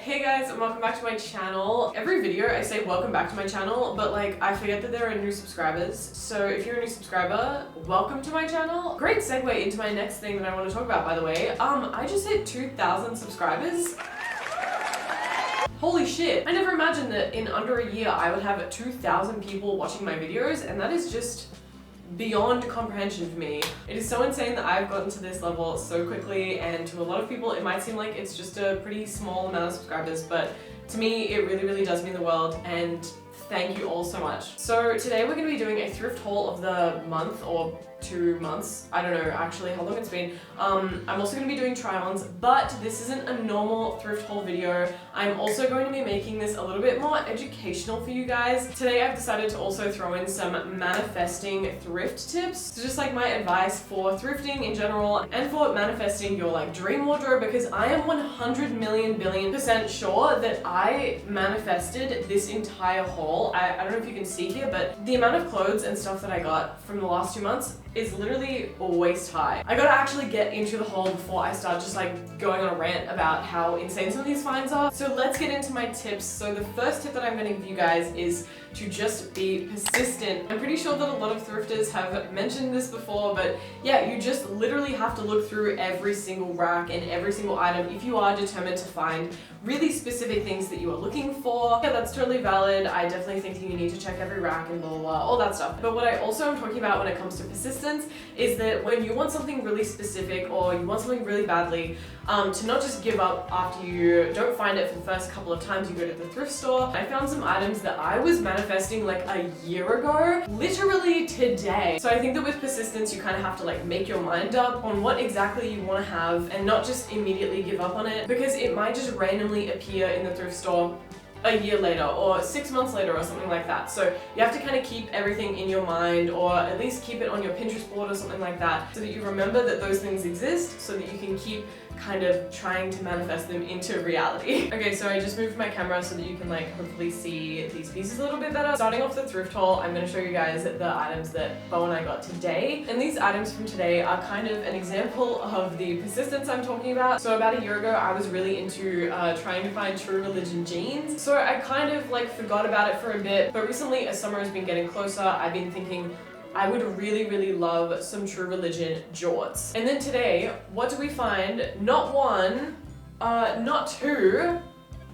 Hey guys, and welcome back to my channel. Every video I say welcome back to my channel, but like I forget that there are new subscribers. So if you're a new subscriber, welcome to my channel. Great segue into my next thing that I want to talk about, by the way. I just hit 2,000 subscribers. Holy shit. I never imagined that in under a year I would have 2,000 people watching my videos, and that is just beyond comprehension for me. It is so insane that I've gotten to this level so quickly, and to a lot of people it might seem like it's just a pretty small amount of subscribers, but to me it really does mean the world, and thank you all so much. So today we're going to be doing a thrift haul of the month, or 2 months. I don't know actually how long it's been. I'm also going to be doing try-ons, but this isn't a normal thrift haul video. I'm also going to be making this a little bit more educational for you guys. Today I've decided to also throw in some manifesting thrift tips. So just like my advice for thrifting in general and for manifesting your like dream wardrobe, because I am 100 million billion% sure that I manifested this entire haul. I don't know if you can see here, but the amount of clothes and stuff that I got from the last 2 months is literally waist high. I gotta actually get into the haul before I start just like going on a rant about how insane some of these finds are. So let's get into my tips. So the first tip that I'm gonna give you guys is to just be persistent. I'm pretty sure that a lot of thrifters have mentioned this before, but yeah, you just literally have to look through every single rack and every single item if you are determined to find really specific things that you are looking for. Yeah, that's totally valid. I definitely think that you need to check every rack and blah, blah, blah, all that stuff. But what I also am talking about when it comes to persistence is that when you want something really specific or you want something really badly, to not just give up after you don't find it for the first couple of times you go to the thrift store. I found some items that I was manifesting like a year ago, literally today. So I think that with persistence, you kind of have to like make your mind up on what exactly you want to have and not just immediately give up on it, because it might just randomly appear in the thrift store a year later or 6 months later or something like that. So you have to kind of keep everything in your mind, or at least keep it on your Pinterest board or something like that, so that you remember that those things exist, so that you can keep kind of trying to manifest them into reality. Okay, so I just moved my camera so that you can like hopefully see these pieces a little bit better. Starting off the thrift haul, I'm going to show you guys the items that Bo and I got today. And these items from today are kind of an example of the persistence I'm talking about. So about a year ago, I was really into trying to find True Religion jeans. So I kind of like forgot about it for a bit, but recently as summer has been getting closer, I've been thinking I would really love some True Religion jorts. And then today, what do we find? Not one, not two,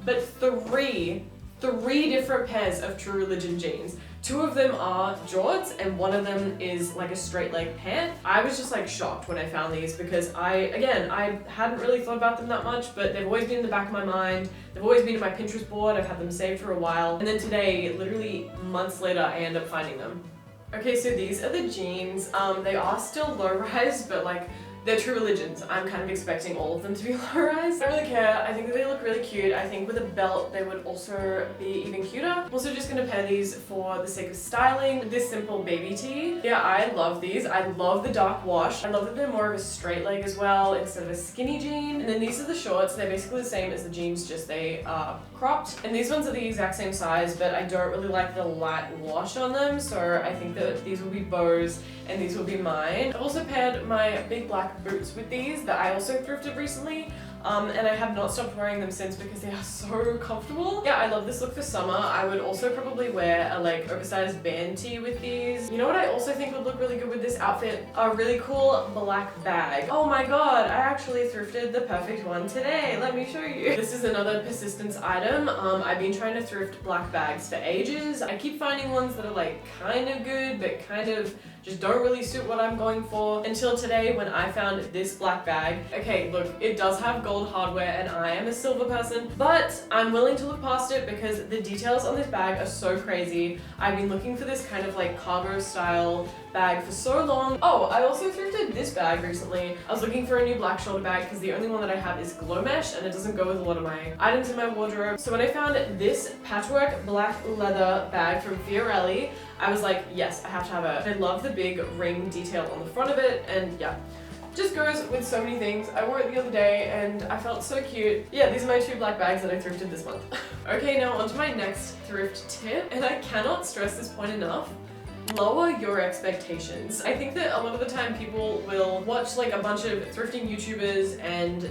but three different pairs of True Religion jeans. 2 of them are jorts and 1 of them is like a straight leg pant. I was just like shocked when I found these, because I hadn't really thought about them that much, but they've always been in the back of my mind. They've always been in my Pinterest board. I've had them saved for a while. And then today, literally months later, I end up finding them. Okay, so these are the jeans. They are still low-rise, but like they're True Religions. I'm kind of expecting all of them to be low-rise. I don't really care. I think that they look really cute. I think with a belt they would also be even cuter. I'm also just gonna pair these for the sake of styling. This simple baby tee. Yeah, I love these. I love the dark wash. I love that they're more of a straight leg as well instead of a skinny jean. And then these are the shorts. They're basically the same as the jeans, just they are cropped. And these ones are the exact same size, but I don't really like the light wash on them, so I think that these will be Bo's and these will be mine. I've also paired my big black boots with these that I also thrifted recently. And I have not stopped wearing them since because they are so comfortable. Yeah, I love this look for summer. I would also probably wear a like oversized band tee with these. You know what I also think would look really good with this outfit? A really cool black bag. Oh my god, I actually thrifted the perfect one today. Let me show you. This is another persistence item. I've been trying to thrift black bags for ages. I keep finding ones that are like kind of good, but kind of just don't really suit what I'm going for, until today when I found this black bag. Okay, look, it does have gold hardware and I am a silver person, but I'm willing to look past it because the details on this bag are so crazy. I've been looking for this kind of like cargo style bag for so long. Oh, I also thrifted this bag recently. I was looking for a new black shoulder bag because the only one that I have is glow mesh and it doesn't go with a lot of my items in my wardrobe. So when I found this patchwork black leather bag from Fiorelli, I was like, yes, I have to have it. I love the big ring detail on the front of it, and yeah, just goes with so many things. I wore it the other day and I felt so cute. Yeah, these are my 2 black bags that I thrifted this month. Okay, now on to my next thrift tip, and I cannot stress this point enough. lower your expectations. I think that a lot of the time people will watch like a bunch of thrifting YouTubers and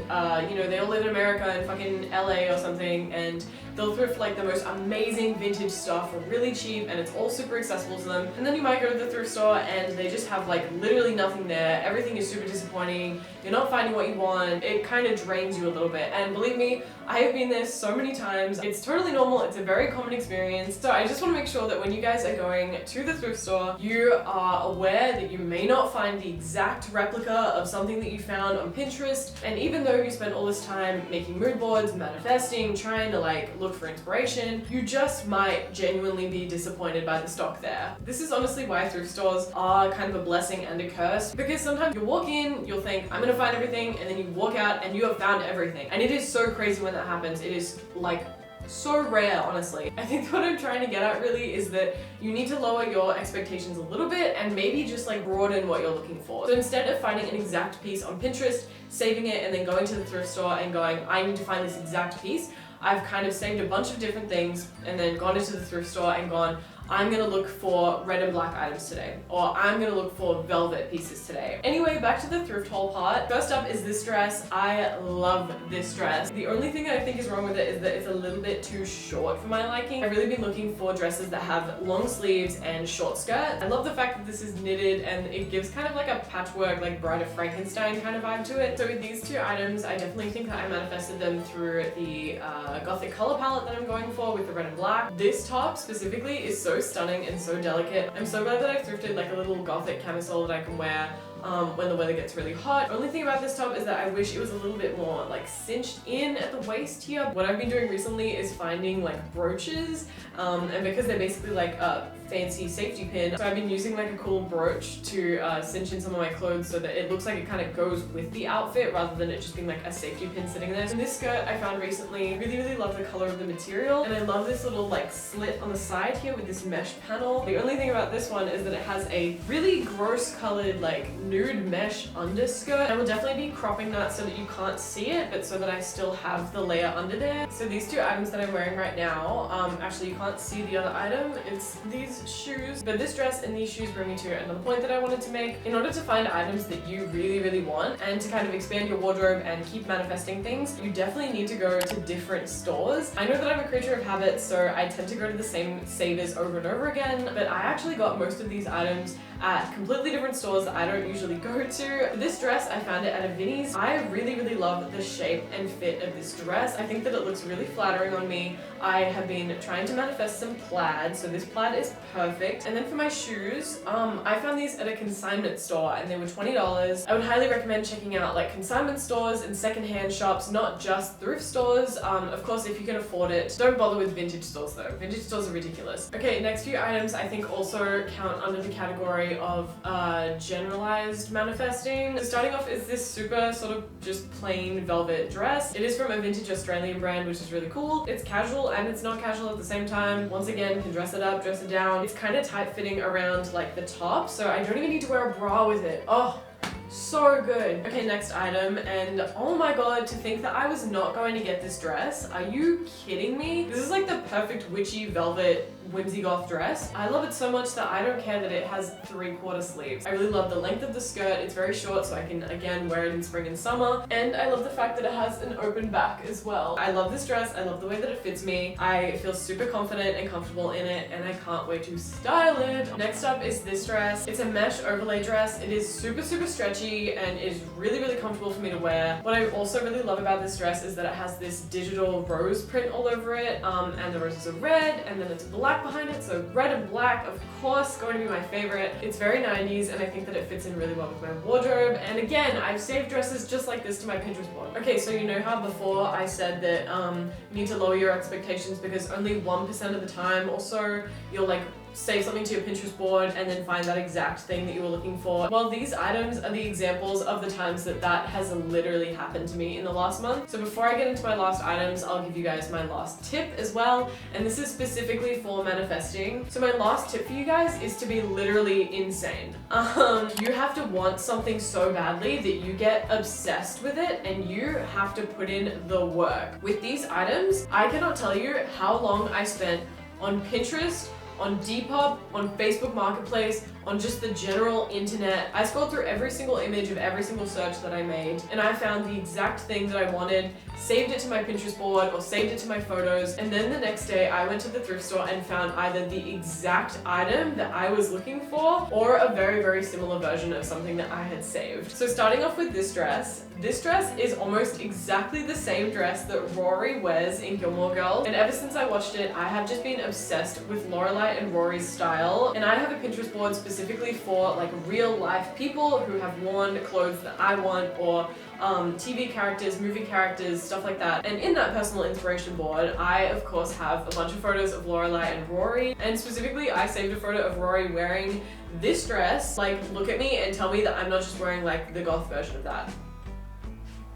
you know, they all live in America in fucking LA or something, and they'll thrift like the most amazing vintage stuff for really cheap and it's all super accessible to them. And then you might go to the thrift store and they just have like literally nothing there. Everything is super disappointing. You're not finding what you want. It kind of drains you a little bit. And believe me, I have been there so many times. It's totally normal. It's a very common experience. So I just want to make sure that when you guys are going to the thrift store, you are aware that you may not find the exact replica of something that you found on Pinterest. And even though you spent all this time making mood boards, manifesting, trying to like look for inspiration, you just might genuinely be disappointed by the stock there. This is honestly why thrift stores are kind of a blessing and a curse, because sometimes you walk in, you'll think, I'm gonna find everything, and then you walk out and you have found everything. And it is so crazy when that happens. It is like so rare, honestly. I think what I'm trying to get at really is that you need to lower your expectations a little bit and maybe just like broaden what you're looking for. So instead of finding an exact piece on Pinterest, saving it, and then going to the thrift store and going, I need to find this exact piece, I've kind of saved a bunch of different things and then gone into the thrift store and gone, I'm gonna look for red and black items today, or I'm gonna look for velvet pieces today. Anyway, back to the thrift haul part. First up is this dress. I love this dress. The only thing I think is wrong with it is that it's a little bit too short for my liking. I've really been looking for dresses that have long sleeves and short skirt. I love the fact that this is knitted and it gives kind of like a patchwork, like Bride of Frankenstein kind of vibe to it. So with these two items, I definitely think that I manifested them through the gothic color palette that I'm going for with the red and black. This top specifically is so stunning and so delicate. I'm so glad that I thrifted like a little gothic camisole that I can wear when the weather gets really hot. Only thing about this top is that I wish it was a little bit more like cinched in at the waist here. What I've been doing recently is finding like brooches, and because they're basically like a fancy safety pin, so I've been using like a cool brooch to cinch in some of my clothes so that it looks like it kind of goes with the outfit rather than it just being like a safety pin sitting there. And this skirt I found recently, really love the color of the material, and I love this little like slit on the side here with this mesh panel. The only thing about this one is that it has a really gross colored like nude mesh underskirt. I will definitely be cropping that so that you can't see it, but so that I still have the layer under there. So these two items that I'm wearing right now, actually you can't see the other item, it's these shoes. But this dress and these shoes bring me to another point that I wanted to make. In order to find items that you really want and to kind of expand your wardrobe and keep manifesting things, you definitely need to go to different stores. I know that I'm a creature of habit, so I tend to go to the same savers over and over again, but I actually got most of these items at completely different stores that I don't usually go to. This dress, I found it at a Vinnie's. I really love the shape and fit of this dress. I think that it looks really flattering on me. I have been trying to manifest some plaid, so this plaid is perfect. And then for my shoes, I found these at a consignment store and they were $20. I would highly recommend checking out like consignment stores and secondhand shops, not just thrift stores. Of course, if you can afford it, don't bother with vintage stores though. Vintage stores are ridiculous. Okay, next few items I think also count under the category of generalized manifesting. So starting off is this super sort of just plain velvet dress. It is from a vintage Australian brand, which is really cool. It's casual and it's not casual at the same time. Once again, can dress it up, dress it down. It's kind of tight fitting around like the top, so I don't even need to wear a bra with it. Oh, so good. Okay, next item, and oh my god, to think that I was not going to get this dress. Are you kidding me? This is like the perfect witchy velvet whimsy goth dress. I love it so much that I don't care that it has 3/4 sleeves. I really love the length of the skirt. It's very short, so I can again wear it in spring and summer. And I love the fact that it has an open back as well. I love this dress. I love the way that it fits me. I feel super confident and comfortable in it, and I can't wait to style it. Next up is this dress. It's a mesh overlay dress. It is super stretchy and it is really comfortable for me to wear. What I also really love about this dress is that it has this digital rose print all over it, and the roses are red, and then it's black behind it, so red and black, of course, going to be my favorite. It's very 90s, and I think that it fits in really well with my wardrobe. And again, I've saved dresses just like this to my Pinterest board. Okay, so you know how before I said that you need to lower your expectations because only 1% of the time or so you'll like save something to your Pinterest board and then find that exact thing that you were looking for. Well, these items are the examples of the times that that has literally happened to me in the last month. So before I get into my last items, I'll give you guys my last tip as well, and this is specifically for manifesting. So my last tip for you guys is to be literally insane. You have to want something so badly that you get obsessed with it and you have to put in the work. With these items, I cannot tell you how long I spent on Pinterest on Depop, on Facebook Marketplace, on just the general internet. I scrolled through every single image of every single search that I made, and I found the exact thing that I wanted, saved it to my Pinterest board or saved it to my photos, and then the next day I went to the thrift store and found either the exact item that I was looking for or a very, very similar version of something that I had saved. So starting off with this dress is almost exactly the same dress that Rory wears in Gilmore Girls, and ever since I watched it, I have just been obsessed with Lorelai and Rory's style, and I have a Pinterest board specifically for like real life people who have worn clothes that I want, or TV characters, movie characters, stuff like that. And in that personal inspiration board, I of course have a bunch of photos of Lorelai and Rory, and specifically I saved a photo of Rory wearing this dress. Like, look at me and tell me that I'm not just wearing like the goth version of that.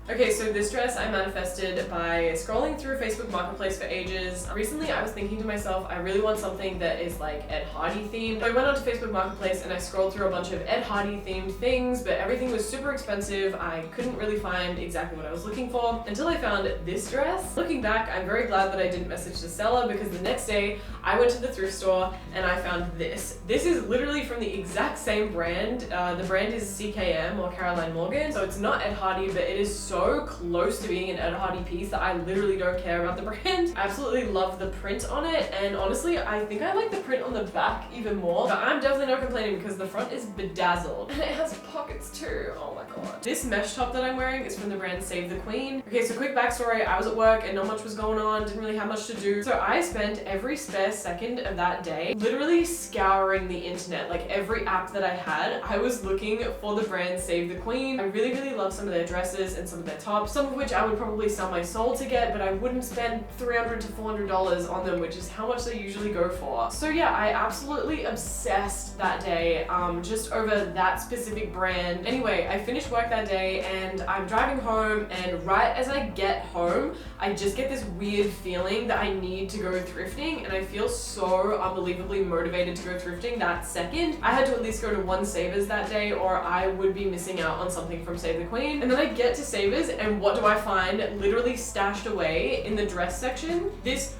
Okay, so this dress I manifested by scrolling through Facebook Marketplace for ages. Recently I was thinking to myself, I really want something that is like Ed Hardy themed. So I went onto Facebook Marketplace and I scrolled through a bunch of Ed Hardy themed things, but everything was super expensive. I couldn't really find exactly what I was looking for until I found this dress. Looking back, I'm very glad that I didn't message the seller, because the next day I went to the thrift store and I found this. This is literally from the exact same brand. The brand is CKM, or Caroline Morgan. So it's not Ed Hardy, but it is so close to being an Ed Hardy piece that I literally don't care about the brand. I absolutely love the print on it, and honestly I think I like the print on the back even more, but I'm definitely not complaining because the front is bedazzled and it has pockets too. Oh my god. This mesh top that I'm wearing is from the brand Save the Queen. Okay, so quick backstory, I was at work and not much was going on, didn't really have much to do, so I spent every spare second of that day literally scouring the internet. Like every app that I had, I was looking for the brand Save the Queen. I really, really love some of their dresses and some of their tops, some of which I would probably sell my soul to get, but I wouldn't spend $300 to $400 on them, which is how much they usually go for. So yeah, I absolutely obsessed that day just over that specific brand. Anyway, I finished work that day and I'm driving home, and right as I get home, I just get this weird feeling that I need to go thrifting, and I feel so unbelievably motivated to go thrifting that second. I had to at least go to one Savers that day or I would be missing out on something from Save the Queen. And then I get to Savers, and what do I find literally stashed away in the dress section? This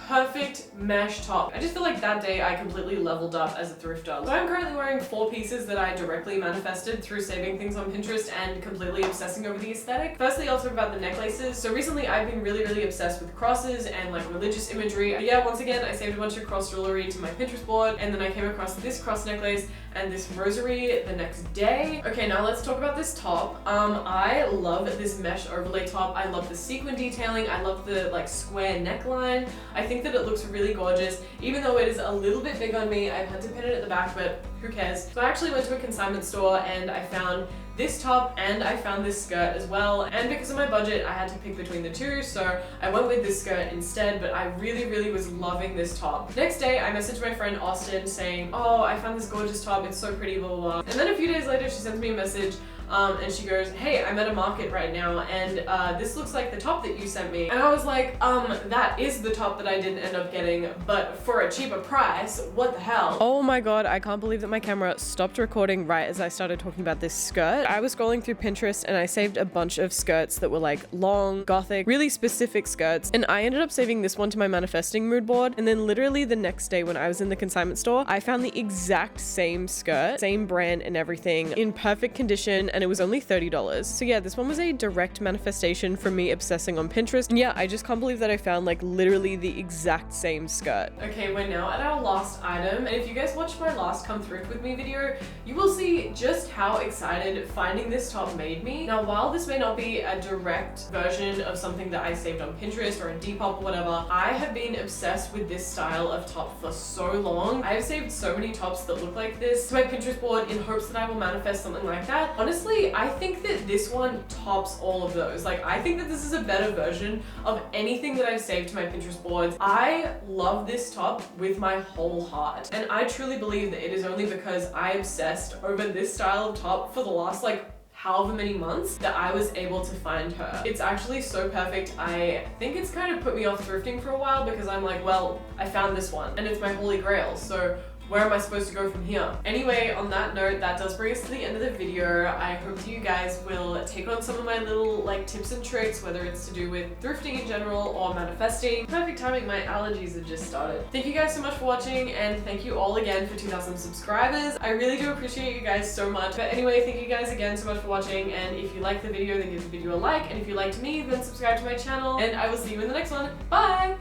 perfect mesh top. I just feel like that day I completely leveled up as a thrifter. So I'm currently wearing 4 pieces that I directly manifested through saving things on Pinterest and completely obsessing over the aesthetic. Firstly, I'll talk about the necklaces. So recently I've been really, really obsessed with crosses and like religious imagery. But yeah, once again, I saved a bunch of cross jewelry to my Pinterest board, and then I came across this cross necklace and this rosary the next day. Okay, now let's talk about this top. I love this mesh overlay top. I love the sequin detailing. I love the like square neckline. I think that it looks really gorgeous, even though it is a little bit big on me. I've had to pin it at the back, but who cares? So I actually went to a consignment store and I found this top and I found this skirt as well, and because of my budget I had to pick between the two, so I went with this skirt instead, but I really, really was loving this top. Next day I messaged my friend Austin saying, oh, I found this gorgeous top, it's so pretty, blah blah blah. And then a few days later she sends me a message and she goes, hey, I'm at a market right now and this looks like the top that you sent me. And I was like, that is the top that I didn't end up getting, but for a cheaper price, what the hell? Oh my god, I can't believe that my camera stopped recording right as I started talking about this skirt. I was scrolling through Pinterest and I saved a bunch of skirts that were like long, gothic, really specific skirts, and I ended up saving this one to my manifesting mood board, and then literally the next day when I was in the consignment store, I found the exact same skirt, same brand and everything, in perfect condition, and it was only $30. So yeah, this one was a direct manifestation from me obsessing on Pinterest. And yeah, I just can't believe that I found like literally the exact same skirt. Okay, we're now at our last item, and if you guys watched my last Come Thrift With Me video, you will see just how excited finding this top made me. Now, while this may not be a direct version of something that I saved on Pinterest or a Depop or whatever, I have been obsessed with this style of top for so long. I have saved so many tops that look like this to my Pinterest board in hopes that I will manifest something like that. Honestly, I think that this one tops all of those. Like, I think that this is a better version of anything that I've saved to my Pinterest boards. I love this top with my whole heart, and I truly believe that it is only because I obsessed over this style of top for the last like however many months that I was able to find her. It's actually so perfect. I think it's kind of put me off thrifting for a while because I'm like, well, I found this one and it's my holy grail, so where am I supposed to go from here? Anyway, on that note, that does bring us to the end of the video. I hope you guys will take on some of my little like tips and tricks, whether it's to do with thrifting in general or manifesting. Perfect timing, my allergies have just started. Thank you guys so much for watching, and thank you all again for 2,000 subscribers. I really do appreciate you guys so much. But anyway, thank you guys again so much for watching, and if you liked the video, then give the video a like, and if you liked me, then subscribe to my channel, and I will see you in the next one. Bye!